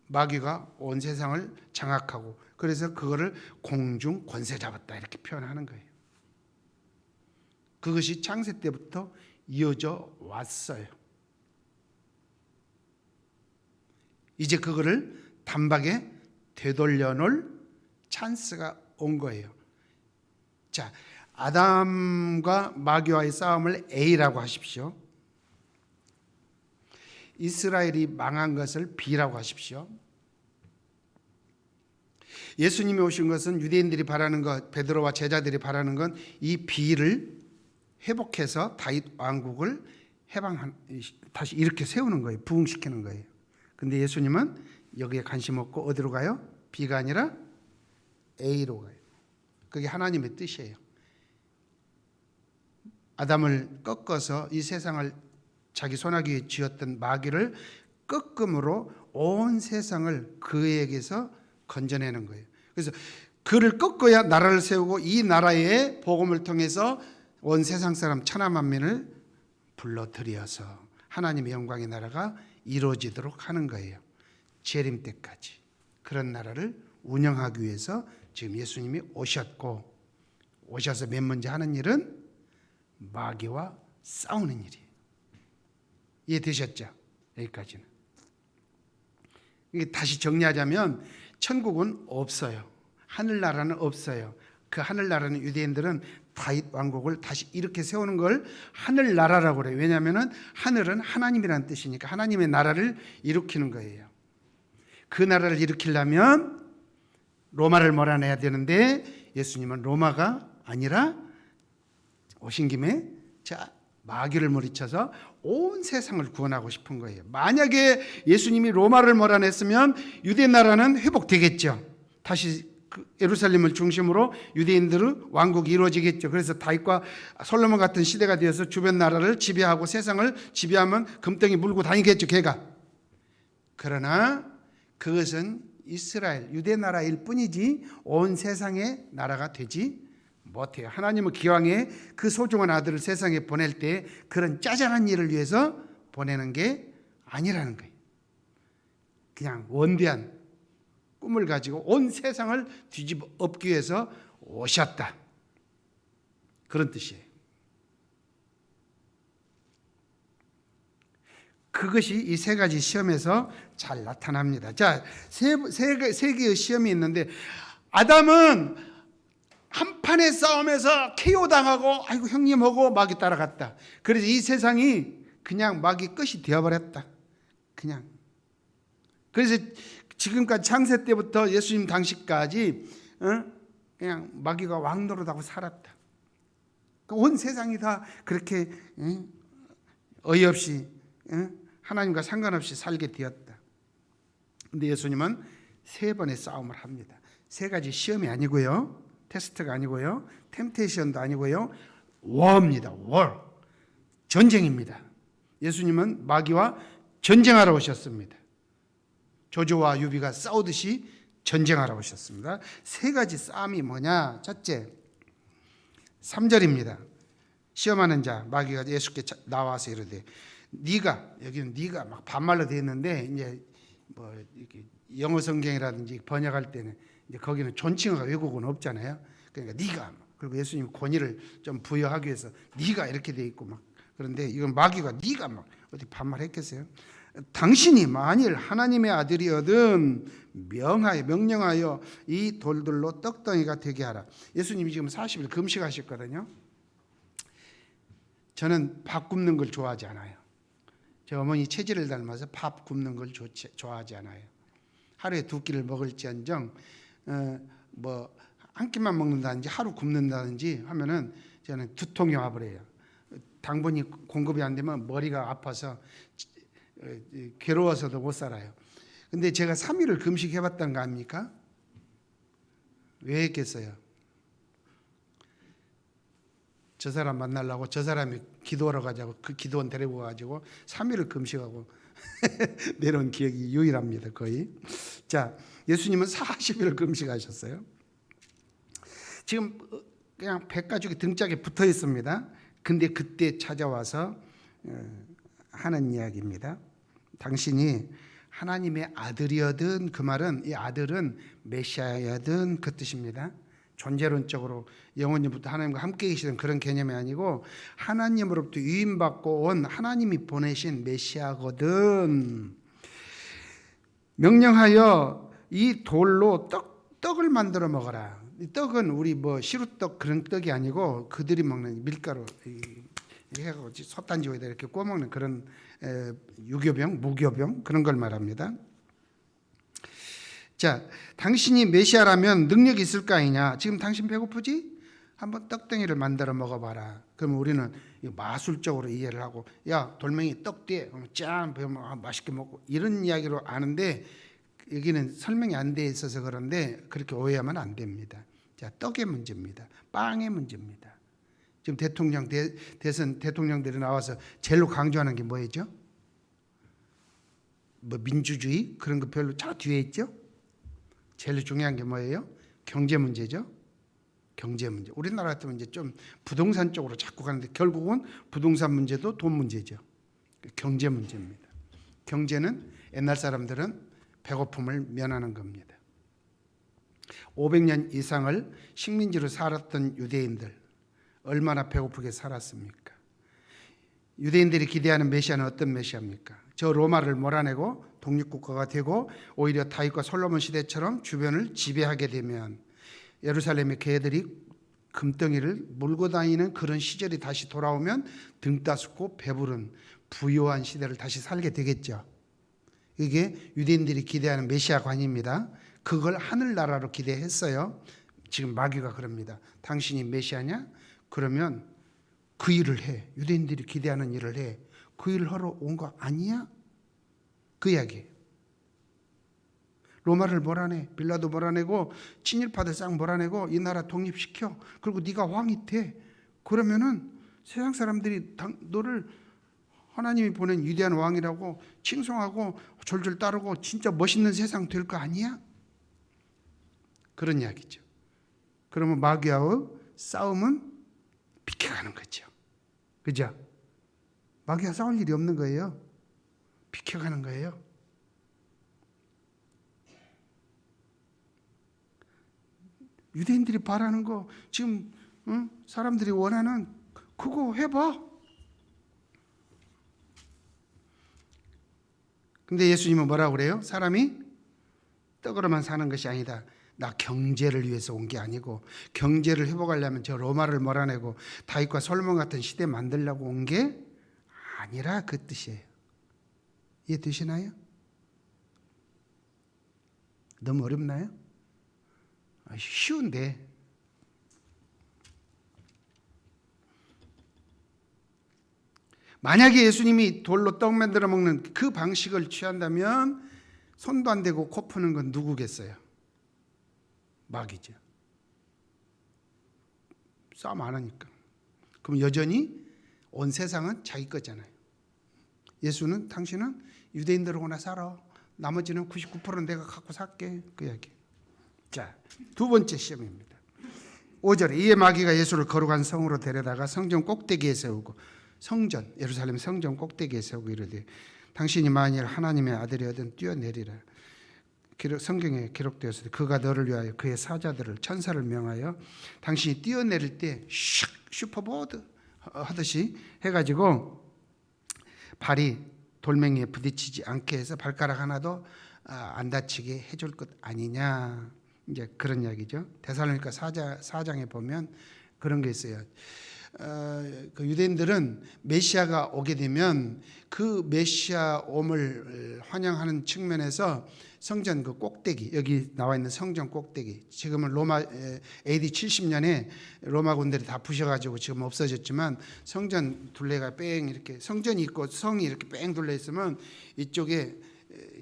마귀가 온 세상을 장악하고 그래서 그거를 공중 권세 잡았다 이렇게 표현하는 거예요. 그것이 창세 때부터 이어져 왔어요. 이제 그거를 단박에 되돌려 놓을 찬스가 온 거예요. 자, 아담과 마귀와의 싸움을 A라고 하십시오. 이스라엘이 망한 것을 B라고 하십시오. 예수님이 오신 것은 유대인들이 바라는 것, 베드로와 제자들이 바라는 건 이 B를 회복해서 다윗 왕국을 다시 이렇게 세우는 거예요. 부흥시키는 거예요. 근데 예수님은 여기에 관심 없고 어디로 가요? B가 아니라 A로 가요. 그게 하나님의 뜻이에요. 아담을 꺾어서 이 세상을 자기 손아귀에 쥐었던 마귀를 꺾음으로 온 세상을 그에게서 건져내는 거예요. 그래서 그를 꺾어야 나라를 세우고 이 나라의 복음을 통해서 온 세상 사람 천하 만민을 불러들여서 하나님의 영광의 나라가 이루어지도록 하는 거예요. 재림 때까지. 그런 나라를 운영하기 위해서 지금 예수님이 오셨고 오셔서 맨 먼저 하는 일은 마귀와 싸우는 일이에요. 이해되셨죠? 여기까지는. 다시 정리하자면 천국은 없어요. 하늘나라는 없어요. 그 하늘나라는 유대인들은 다윗 왕국을 다시 이렇게 세우는 걸 하늘나라라고 그래요. 왜냐하면 하늘은 하나님이라는 뜻이니까 하나님의 나라를 일으키는 거예요. 그 나라를 일으키려면 로마를 몰아내야 되는데 예수님은 로마가 아니라 오신 김에 마귀를 물리쳐서 온 세상을 구원하고 싶은 거예요. 만약에 예수님이 로마를 몰아냈으면 유대 나라는 회복되겠죠. 다시 예루살렘을 중심으로 유대인들의 왕국이 이루어지겠죠. 그래서 다윗과 솔로몬 같은 시대가 되어서 주변 나라를 지배하고 세상을 지배하면 금덩이 물고 다니겠죠, 걔가. 그러나 그것은 이스라엘, 유대 나라일 뿐이지 온 세상의 나라가 되지 못해요. 하나님은 기왕에 그 소중한 아들을 세상에 보낼 때 그런 짜잘한 일을 위해서 보내는 게 아니라는 거예요. 그냥 원대한 꿈을 가지고 온 세상을 뒤집어 엎기 위해서 오셨다. 그런 뜻이에요. 그것이 이 세 가지 시험에서 잘 나타납니다. 자, 세 개의 시험이 있는데 아담은 한 판의 싸움에서 KO 당하고 아이고 형님하고 마귀 따라갔다. 그래서 이 세상이 그냥 마귀 끝이 되어버렸다. 그냥. 그래서 지금까지 창세 때부터 예수님 당시까지 그냥 마귀가 왕노릇하고 살았다. 온 세상이 다 그렇게 어이없이 하나님과 상관없이 살게 되었다. 근데 예수님은 세 번의 싸움을 합니다. 세 가지 시험이 아니고요. 테스트가 아니고요. 템테이션도 아니고요. 워입니다. 워. 전쟁입니다. 예수님은 마귀와 전쟁하러 오셨습니다. 조조와 유비가 싸우듯이 전쟁하러 오셨습니다. 세 가지 싸움이 뭐냐? 첫째, 3절입니다. 시험하는 자, 마귀가 예수께 나와서 이르되, 여기는 네가 막 반말로 되어 있는데, 이제 뭐 이렇게 영어 성경이라든지 번역할 때는 이제 거기는 존칭어가 외국어는 없잖아요. 그러니까 네가, 그리고 예수님 권위를 좀 부여하기 위해서 네가 이렇게 되어 있고 막. 그런데 이건 마귀가 네가 막 어디 반말했겠어요? 당신이 만일 하나님의 아들이거든 명령하여 이 돌들로 떡덩이가 되게 하라. 예수님이 지금 40일 금식하셨거든요. 저는 밥 굽는 걸 좋아하지 않아요. 제 어머니 체질을 닮아서 밥 굽는 걸 좋아하지 않아요. 하루에 2끼를 먹을지언정 뭐 한 끼만 먹는다든지 하루 굶는다든지 하면은 저는 두통이 와버려요. 당분이 공급이 안 되면 머리가 아파서 괴로워서도 못 살아요. 근데 제가 3일을 금식해봤던 거 아닙니까? 왜 했겠어요? 저 사람 만나려고 저 사람이 기도하러 가자고 그 기도원 데리고 가지고 3일을 금식하고 내려온 기억이 유일합니다. 거의. 자, 예수님은 40일을 금식하셨어요. 지금 그냥 백가죽이 등짝에 붙어 있습니다. 근데 그때 찾아와서 하는 이야기입니다. 당신이 하나님의 아들이어든, 그 말은 이 아들은 메시아여든 그 뜻입니다. 존재론적으로 영원히부터 하나님과 함께 계시던 그런 개념이 아니고 하나님으로부터 위임받고 온 하나님이 보내신 메시아거든. 명령하여 이 돌로 떡을 만들어 먹어라. 이 떡은 우리 뭐 시루떡 그런 떡이 아니고 그들이 먹는 밀가루 해가지고 솥단지에다 이렇게 구워 먹는 그런 유교병, 무교병 그런 걸 말합니다. 자, 당신이 메시아라면 능력이 있을 거 아니냐? 지금 당신 배고프지? 한번 떡덩이를 만들어 먹어봐라. 그러면 우리는 마술적으로 이해를 하고, 야 돌멩이 떡대, 짠 배우면 맛있게 먹고 이런 이야기로 아는데 여기는 설명이 안 돼 있어서 그런데 그렇게 오해하면 안 됩니다. 자, 떡의 문제입니다. 빵의 문제입니다. 지금 대선 대통령들이 나와서 제일로 강조하는 게 뭐였죠? 뭐 민주주의 그런 거 별로 저 뒤에 있죠? 제일 중요한 게 뭐예요? 경제 문제죠. 경제 문제. 우리나라 같으면 이제 좀 부동산 쪽으로 자꾸 가는데 결국은 부동산 문제도 돈 문제죠. 경제 문제입니다. 경제는 옛날 사람들은 배고픔을 면하는 겁니다. 500년 이상을 식민지로 살았던 유대인들 얼마나 배고프게 살았습니까? 유대인들이 기대하는 메시아는 어떤 메시아입니까? 저 로마를 몰아내고 독립국가가 되고 오히려 다윗과 솔로몬 시대처럼 주변을 지배하게 되면 예루살렘의 개들이 금덩이를 몰고 다니는 그런 시절이 다시 돌아오면 등 따숩고 배부른 부유한 시대를 다시 살게 되겠죠. 이게 유대인들이 기대하는 메시아관입니다. 그걸 하늘나라로 기대했어요. 지금 마귀가 그럽니다. 당신이 메시아냐? 그러면 그 일을 해. 유대인들이 기대하는 일을 해. 그 일을 하러 온 거 아니야? 그 이야기예요. 로마를 몰아내, 빌라도 몰아내고 친일파들 싹 몰아내고 이 나라 독립시켜. 그리고 네가 왕이 돼. 그러면은 세상 사람들이 너를 하나님이 보낸 위대한 왕이라고 칭송하고 졸졸 따르고 진짜 멋있는 세상 될 거 아니야? 그런 이야기죠. 그러면 마귀와의 싸움은 비켜가는 거죠. 그죠? 마귀와 싸울 일이 없는 거예요. 비켜가는 거예요. 유대인들이 바라는 거 지금 사람들이 원하는 그거 해봐. 근데 예수님은 뭐라고 그래요? 사람이 떡으로만 사는 것이 아니다. 나 경제를 위해서 온 게 아니고 경제를 회복하려면 저 로마를 몰아내고 다윗과 솔로몬 같은 시대 만들려고 온 게 아니라 그 뜻이에요. 이해되시나요? 너무 어렵나요? 쉬운데 만약에 예수님이 돌로 떡 만들어 먹는 그 방식을 취한다면 손도 안 대고 코 푸는 건 누구겠어요? 마귀죠. 싸움 안 하니까. 그럼 여전히 온 세상은 자기 거잖아요. 예수는 당신은 유대인들하고나 살아. 나머지는 99%는 내가 갖고 살게. 그 이야기. 자, 두 번째 시험입니다. 5절에 이에 마귀가 예수를 거룩한 성으로 데려다가 성전 꼭대기에 세우고 성전 예루살렘 성전 꼭대기에 세우고 이르되 당신이 만일 하나님의 아들이거든 뛰어내리라. 성경에 기록되었을 때 그가 너를 위하여 그의 사자들을 천사를 명하여 당신이 뛰어내릴 때 슈퍼보드 하듯이 해가지고 발이 돌멩이에 부딪히지 않게 해서 발가락 하나도 안 다치게 해줄 것 아니냐. 이제 그런 이야기죠. 데살로니가 4장에 보면 그런 게 있어요. 그 유대인들은 메시아가 오게 되면 그 메시아 옴을 환영하는 측면에서 성전 그 꼭대기, 여기 나와 있는 성전 꼭대기, 지금은 로마 AD 70년에 로마 군들이 다 부셔가지고 지금 없어졌지만 성전 둘레가 뺑 이렇게 성전이 있고 성이 이렇게 뺑 둘러 있으면 이쪽에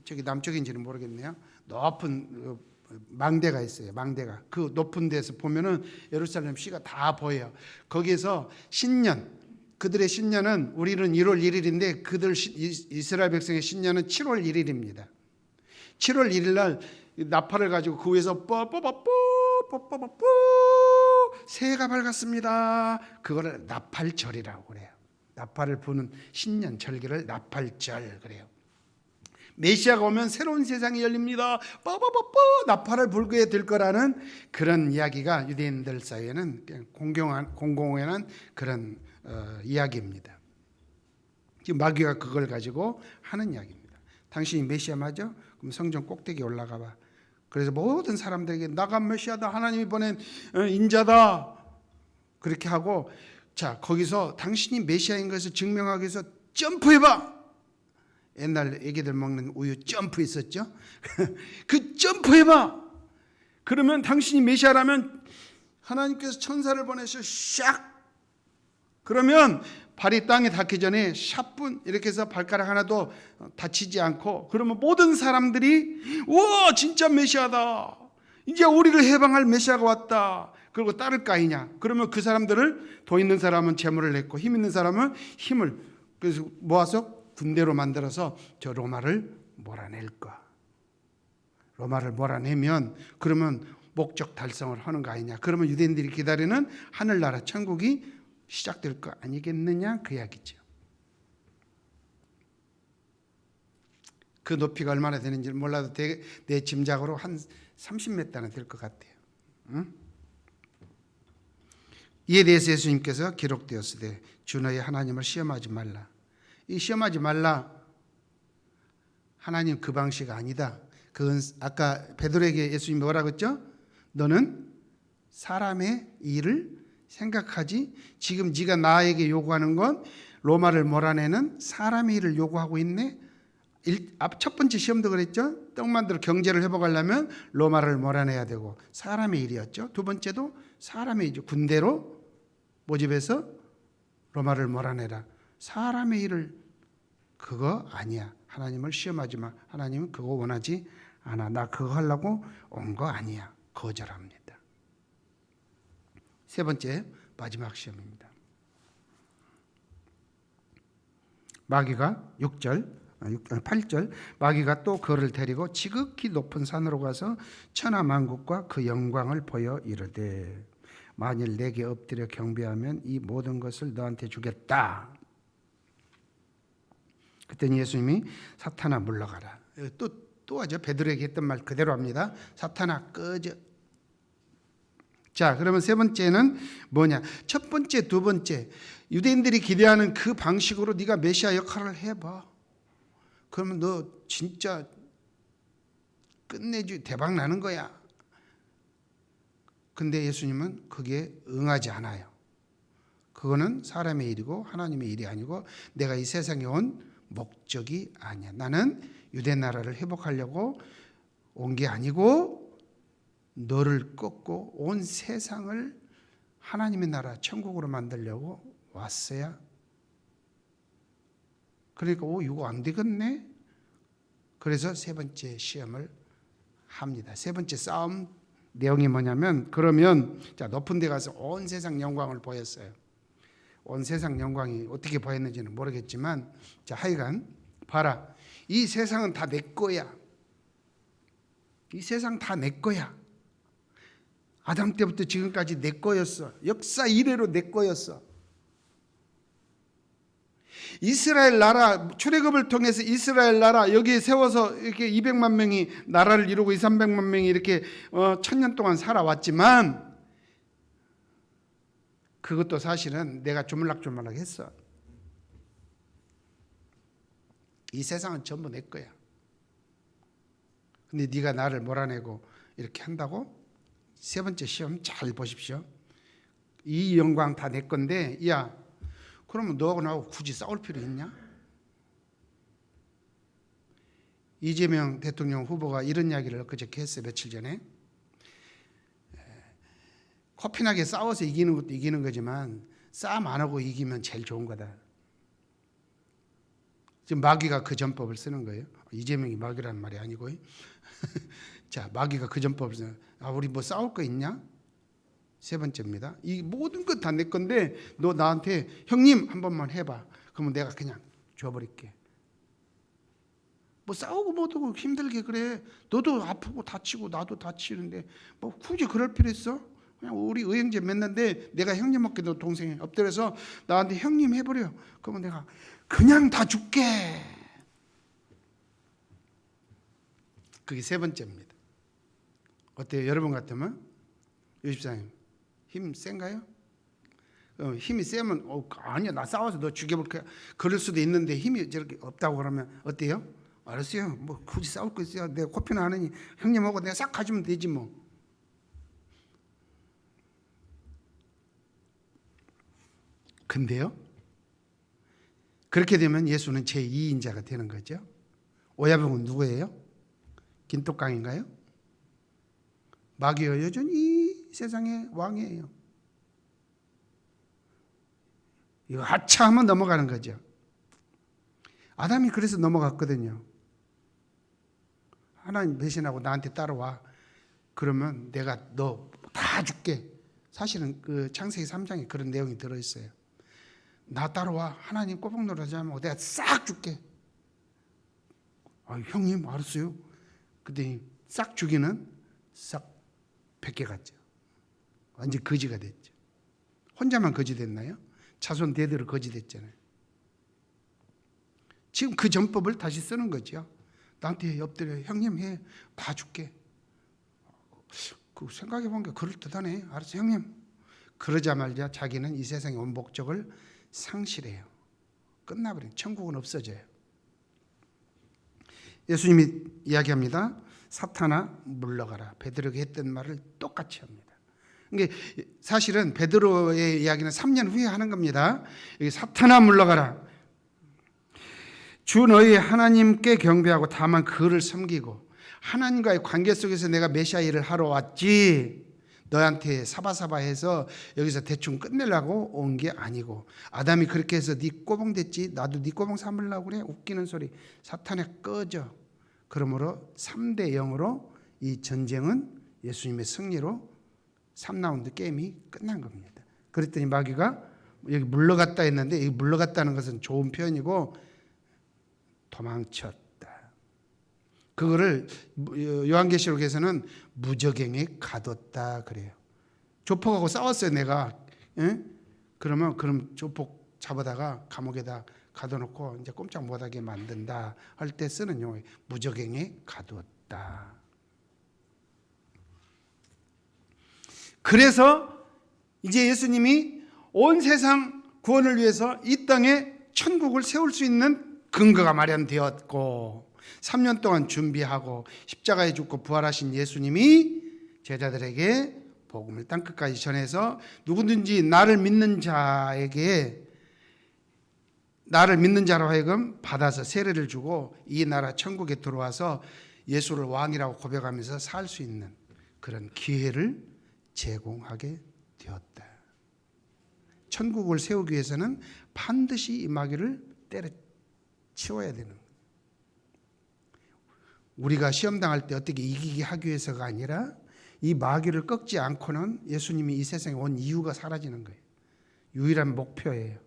저기 남쪽인지는 모르겠네요. 높은 망대가 있어요. 망대가 그 높은 데서 보면은 예루살렘 시가 다 보여요. 거기에서 신년, 그들의 신년은 우리는 1월 1일인데 그들 이스라엘 백성의 신년은 7월 1일입니다. 7월 1일 날 나팔을 가지고 그 위에서 뽀뽀뽀뽀 새해가 밝았습니다. 그거를 나팔절이라고 그래요. 나팔을 부는 신년 절기를 나팔절 그래요. 메시아가 오면 새로운 세상이 열립니다. 뽀뽀뽀뽀 나팔을 불게 될 거라는 그런 이야기가 유대인들 사이에는 공공연한 그런 이야기입니다. 지금 마귀가 그걸 가지고 하는 이야기입니다. 당신이 메시아 맞아? 그럼 성전 꼭대기 올라가 봐. 그래서 모든 사람들에게 나가 메시아다. 하나님이 보낸 인자다. 그렇게 하고 자 거기서 당신이 메시아인 것을 증명하기 위해서 점프해봐. 옛날 애기들 먹는 우유 점프 있었죠? 그 점프해봐. 그러면 당신이 메시아라면 하나님께서 천사를 보내셔 샥. 그러면 발이 땅에 닿기 전에 샷분 이렇게 해서 발가락 하나도 다치지 않고 그러면 모든 사람들이 와 진짜 메시아다. 이제 우리를 해방할 메시아가 왔다. 그리고 따를 거 아니냐. 그러면 그 사람들을 돈 있는 사람은 재물을 냈고 힘 있는 사람은 힘을 그래서 모아서 군대로 만들어서 저 로마를 몰아낼 거. 로마를 몰아내면 그러면 목적 달성을 하는 거 아니냐. 그러면 유대인들이 기다리는 하늘나라 천국이 시작될 거 아니겠느냐 그 이야기죠. 그 높이가 얼마나 되는지 몰라도 내 짐작으로 한 30m는 될 것 같아요. 응? 이에 대해서 예수님께서 기록되었으되 주 너의 하나님을 시험하지 말라. 이 시험하지 말라. 하나님 그 방식 아니다. 그건 아까 베드로에게 예수님이 뭐라고 했죠? 너는 사람의 일을 생각하지. 지금 네가 나에게 요구하는 건 로마를 몰아내는 사람의 일을 요구하고 있네. 첫 번째 시험도 그랬죠. 떡 만들어 경제를 회복하려면 로마를 몰아내야 되고 사람의 일이었죠. 두 번째도 사람의 일이죠. 군대로 모집해서 로마를 몰아내라. 사람의 일을 그거 아니야. 하나님을 시험하지 마. 하나님은 그거 원하지 않아. 나 그거 하려고 온 거 아니야. 거절합니다. 세 번째 마지막 시험입니다. 마귀가 8절 마귀가 또 그를 데리고 지극히 높은 산으로 가서 천하만국과 그 영광을 보여 이르되 만일 내게 엎드려 경배하면 이 모든 것을 너한테 주겠다. 그때는 예수님이 사탄아 물러가라. 또 하죠. 베드로에게 했던 말 그대로 합니다. 사탄아 꺼져. 자, 그러면 세 번째는 뭐냐? 첫 번째, 두 번째 유대인들이 기대하는 그 방식으로 네가 메시아 역할을 해봐. 그러면 너 진짜 끝내주 대박 나는 거야. 근데 예수님은 그게 응하지 않아요. 그거는 사람의 일이고 하나님의 일이 아니고 내가 이 세상에 온 목적이 아니야. 나는 유대 나라를 회복하려고 온 게 아니고 너를 꺾고 온 세상을 하나님의 나라 천국으로 만들려고 왔어야. 그러니까 이거 안 되겠네. 그래서 세 번째 시험을 합니다. 세 번째 싸움 내용이 뭐냐면 그러면 자 높은 데 가서 온 세상 영광을 보였어요. 온 세상 영광이 어떻게 보였는지는 모르겠지만, 자, 하여간 봐라. 이 세상은 다 내 거야. 이 세상 다 내 거야. 아담 때부터 지금까지 내 거였어. 역사 이래로 내 거였어. 이스라엘 나라, 출애굽을 통해서 이스라엘 나라 여기에 세워서 이렇게 200만 명이 나라를 이루고 200~300만 명이 이렇게 1000년 동안 살아왔지만, 그것도 사실은 내가 조물락조물락 했어. 이 세상은 전부 내 거야. 근데 네가 나를 몰아내고 이렇게 한다고? 세 번째 시험 잘 보십시오. 이 영광 다 내 건데, 야, 그러면 너하고 나하고 굳이 싸울 필요 있냐? 이재명 대통령 후보가 이런 이야기를 엊그저께 했어요. 며칠 전에. 코피나게 싸워서 이기는 것도 이기는 거지만 싸움 안 하고 이기면 제일 좋은 거다. 지금 마귀가 그 전법을 쓰는 거예요. 이재명이 마귀라는 말이 아니고. 자, 마귀가 그 전법을 쓰는 거예요. 우리 뭐 싸울 거 있냐? 세 번째입니다. 이 모든 것 다 내 건데 너 나한테 형님 한 번만 해봐. 그러면 내가 그냥 줘버릴게. 뭐 싸우고 뭐도 힘들게 그래. 너도 아프고 다치고 나도 다치는데 뭐 굳이 그럴 필요 있어? 그냥 우리 의형제 맺는데 내가 형님 먹게 너 동생이 엎드려서 나한테 형님 해버려. 그러면 내가 그냥 다 줄게. 그게 세 번째입니다. 어때요? 여러분 같으면? 요집사님 힘 센가요? 힘이 세면 아니야 나 싸워서 너 죽여볼게. 그럴 수도 있는데 힘이 저렇게 없다고 그러면 어때요? 알았어요. 뭐 굳이 싸울 거 있어요. 내가 코피나 하느니 형님하고 내가 싹 가지면 되지 뭐. 근데요, 그렇게 되면 예수는 제2인자가 되는 거죠. 오야병은 누구예요? 긴똑강인가요? 마귀가 여전히 세상의 왕이에요. 이거 하차하면 넘어가는 거죠. 아담이 그래서 넘어갔거든요. 하나님 배신하고 나한테 따라와. 그러면 내가 너 다 줄게. 사실은 그 창세기 3장에 그런 내용이 들어있어요. 나 따라와. 하나님 꼬박 놀아지 하면 내가 싹 줄게. 형님 알았어요. 근데 싹 주기는 싹 100개 갔죠. 완전 거지가 됐죠. 혼자만 거지 됐나요? 자손 대대로 거지 됐잖아요. 지금 그 전법을 다시 쓰는 거죠. 나한테 엎드려 형님 해. 다 줄게. 그 생각해 보니까 그럴듯하네. 알았어 형님. 그러자마자 자기는 이 세상의 온 목적을 상실해요. 끝나버려요. 천국은 없어져요. 예수님이 이야기합니다. 사탄아 물러가라. 베드로가 했던 말을 똑같이 합니다. 이게 사실은 베드로의 이야기는 3년 후에 하는 겁니다. 여기 사탄아 물러가라. 주 너희 하나님께 경배하고 다만 그를 섬기고. 하나님과의 관계 속에서 내가 메시아 일을 하러 왔지 너한테 사바사바해서 여기서 대충 끝내려고 온 게 아니고, 아담이 그렇게 해서 네 꼬봉 됐지 나도 네 꼬봉 삼으려고 그래. 웃기는 소리. 사탄에 꺼져. 그러므로 3대 0으로 이 전쟁은 예수님의 승리로 3라운드 게임이 끝난 겁니다. 그랬더니 마귀가 여기 물러갔다 했는데, 이 물러갔다는 것은 좋은 표현이고 도망쳤다. 그거를 요한계시록에서는 무적행에 가뒀다 그래요. 조폭하고 싸웠어요 내가. 그럼 조폭 잡아다가 감옥에다 가둬놓고 이제 꼼짝 못하게 만든다 할 때 쓰는 용어, 무적행에 가두었다. 그래서 이제 예수님이 온 세상 구원을 위해서 이 땅에 천국을 세울 수 있는 근거가 마련되었고, 3년 동안 준비하고 십자가에 죽고 부활하신 예수님이 제자들에게 복음을 땅끝까지 전해서 누구든지 나를 믿는 자로 하여금 받아서 세례를 주고 이 나라 천국에 들어와서 예수를 왕이라고 고백하면서 살 수 있는 그런 기회를 제공하게 되었다. 천국을 세우기 위해서는 반드시 이 마귀를 때려치워야 되는 거예요. 우리가 시험 당할 때 어떻게 이기게 하기 위해서가 아니라 이 마귀를 꺾지 않고는 예수님이 이 세상에 온 이유가 사라지는 거예요. 유일한 목표예요.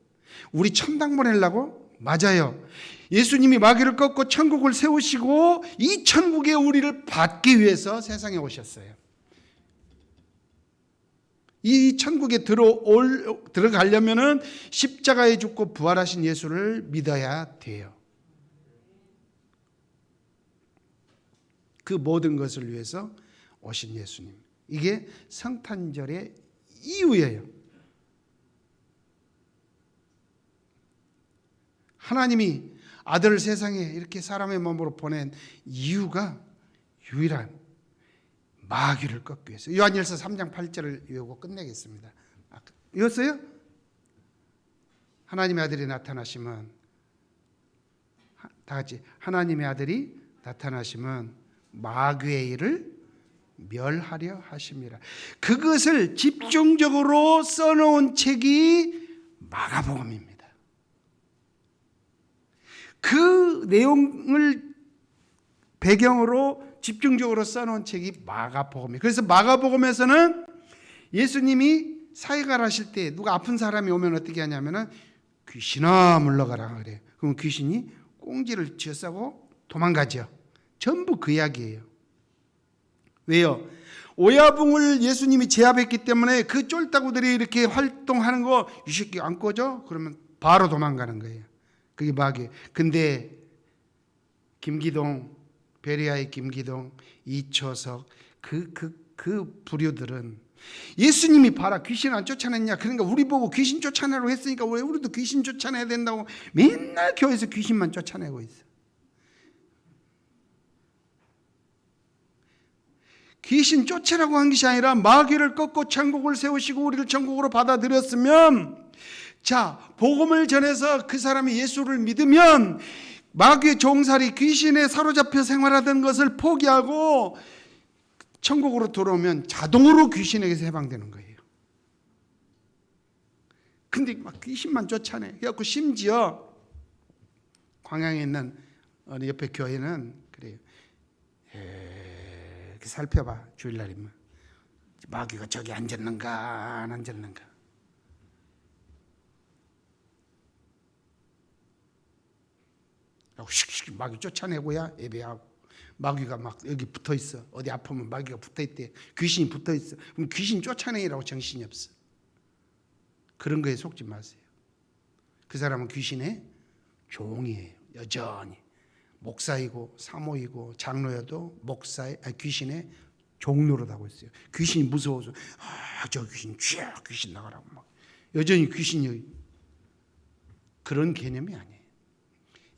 우리 천당 보내려고? 맞아요. 예수님이 마귀를 꺾고 천국을 세우시고 이 천국에 우리를 받기 위해서 세상에 오셨어요. 이 천국에 들어가려면은 십자가에 죽고 부활하신 예수를 믿어야 돼요. 그 모든 것을 위해서 오신 예수님. 이게 성탄절의 이유예요. 하나님이 아들을 세상에 이렇게 사람의 몸으로 보낸 이유가 유일한 마귀를 꺾기 위해서. 요한일서 3장 8절을 외우고 끝내겠습니다. 이었어요? 하나님의 아들이 나타나시면, 다 같이 하나님의 아들이 나타나시면 마귀의 일을 멸하려 하심이라. 그것을 집중적으로 써놓은 책이 마가복음입니다. 그 내용을 배경으로 집중적으로 써놓은 책이 마가복음이에요. 그래서 마가복음에서는 예수님이 사역을 하실 때 누가 아픈 사람이 오면 어떻게 하냐면은 귀신아 물러가라 그래요. 그럼 귀신이 꽁지를 쥐어싸고 도망가죠. 전부 그 이야기예요. 왜요? 오야붕을 예수님이 제압했기 때문에 그 쫄따구들이 이렇게 활동하는 거 이 새끼 안 꺼져? 그러면 바로 도망가는 거예요. 그게 마귀예요. 근데 김기동, 베리아의 김기동, 이초석 그 부류들은 예수님이 봐라 귀신 안 쫓아냈냐? 그러니까 우리 보고 귀신 쫓아내라고 했으니까 왜 우리도 귀신 쫓아내야 된다고 맨날 교회에서 귀신만 쫓아내고 있어. 귀신 쫓으라고 한 것이 아니라 마귀를 꺾고 천국을 세우시고 우리를 천국으로 받아들였으면, 자, 복음을 전해서 그 사람이 예수를 믿으면 마귀의 종살이 귀신에 사로잡혀 생활하던 것을 포기하고 천국으로 들어오면 자동으로 귀신에게서 해방되는 거예요. 근데 막 귀신만 쫓아내. 그래갖고 심지어 광양에 있는 옆에 교회는 그래요. 이렇게 살펴봐. 주일날이면 마귀가 저기 앉았는가 안 앉았는가. 슉슉 마귀 쫓아내고야 예배하고. 마귀가 막 여기 붙어 있어. 어디 아프면 마귀가 붙어 있대. 귀신이 붙어 있어. 그럼 귀신 쫓아내라고 정신이 없어. 그런 거에 속지 마세요. 그 사람은 귀신의 종이에요. 여전히 목사이고 사모이고 장로여도 귀신의 종로로 하고 있어요. 귀신이 무서워서 저 귀신 귀신 나가라고 막 여전히 귀신이 그런 개념이 아니에요.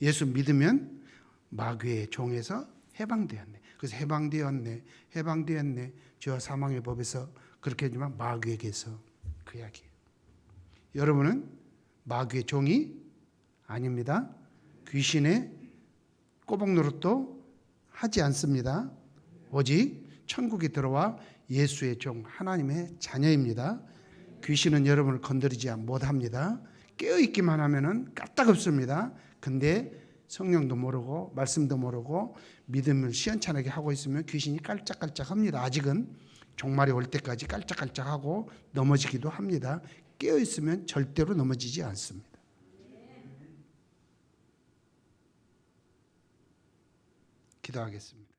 예수 믿으면 마귀의 종에서 해방되었네. 그래서 해방되었네. 죄와 사망의 법에서 그렇게 하지만 마귀에게서 그 이야기예요. 여러분은 마귀의 종이 아닙니다. 귀신의 꼬복 노릇도 하지 않습니다. 오직 천국에 들어와 예수의 종 하나님의 자녀입니다. 귀신은 여러분을 건드리지 못합니다. 깨어있기만 하면은 까딱없습니다. 근데 성령도 모르고 말씀도 모르고 믿음을 시원찮게 하고 있으면 귀신이 깔짝깔짝합니다. 아직은 종말이 올 때까지 깔짝깔짝하고 넘어지기도 합니다. 깨어있으면 절대로 넘어지지 않습니다. 기도하겠습니다.